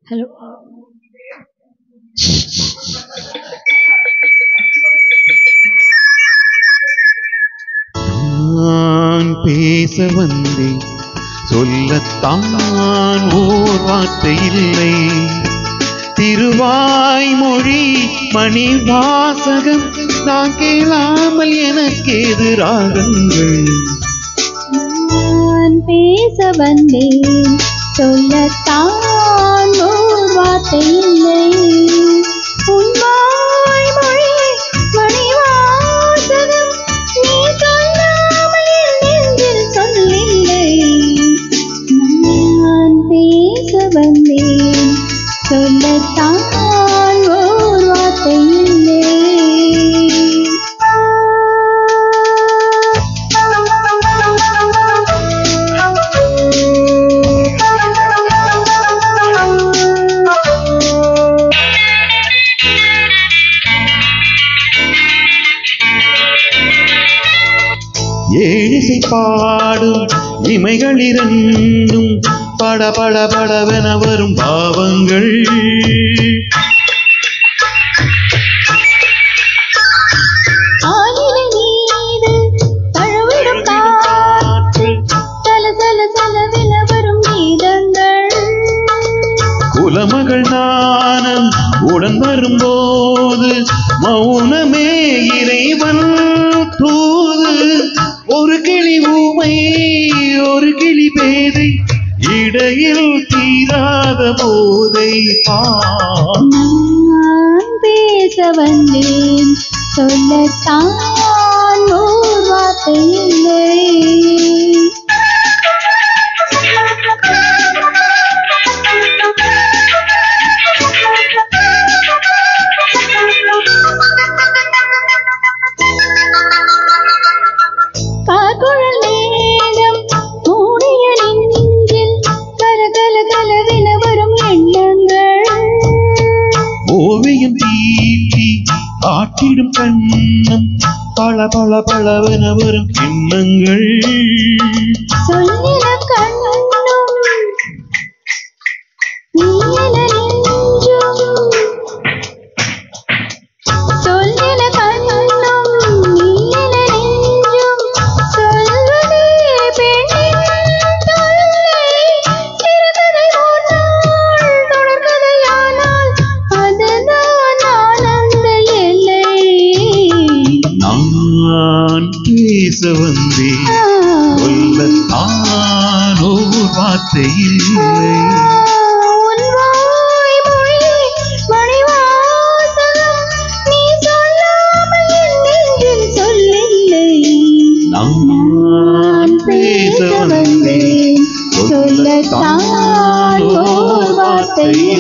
Hello. நான் பேச வந்தேன், சொல்லத்தான் ஓர் வார்த்தை இல்லை. திருவாய்மொழி மணி வாசகம் நான் கேளாமல் எனக்கேது ராகங்கள். நான் பேச வந்தேன், சொல்லத்தான் ஓர் வார்த்தை இல்லை. உன் வாய்மொழி மணி வாசகம் நீ சொல்லாமல் என் நெஞ்சில் சொல்லில்லை. நான் பேச வந்தேன், சொல்லத்தான் ஓர் வார்த்தை இல்லை. ஏழிசை பாடும் இமைகள் இரண்டும் பட பட படவென வரும் பாவங்கள். ஆனிலை மீது தழுவிடும் காற்று சல சல சலவென வரும் கீதங்கள். குலமகள் நாணம் உடன் வரும்போது மௌனமே இறைவன் தூது. ஒரு கிளி ஊமை ஒரு கிளி பேதை, இடையில் தீராத போதை. நான் பேச வந்தேன், சொல்லத்தான் ஓர் வார்த்தை இல்லை. கார்குழல் மேகம் மூடிய நெஞ்சில் கல கல கலவென வரும் எண்ணங்கள். ஓவியம் தீட்டி காட்டிடும் கண்ணம் பல பல பலவென வரும் எண்ணங்கள். சொல்லின கண்ணும் நீயன நெஞ்சும், சொல்லின கண்ணும் நீயன நெஞ்சும், சொல்வதே பெண்ணின் தொல்லை. சிறுகதை போனால் தொடர்கதையானால் அதுதான் ஆனந்த எல்லை. நான் பேச வந்தேன், சொல்லத்தான் ஓர் வார்த்தை இல்லை. உன் வாய்மொழி மணி வாசகம் நீ சொல்லாமல் என் நெஞ்சில் சொல்லில்லை. நான் பேச வந்தேன், சொல்லத்தான் ஓர் வார்த்தை இல்லை.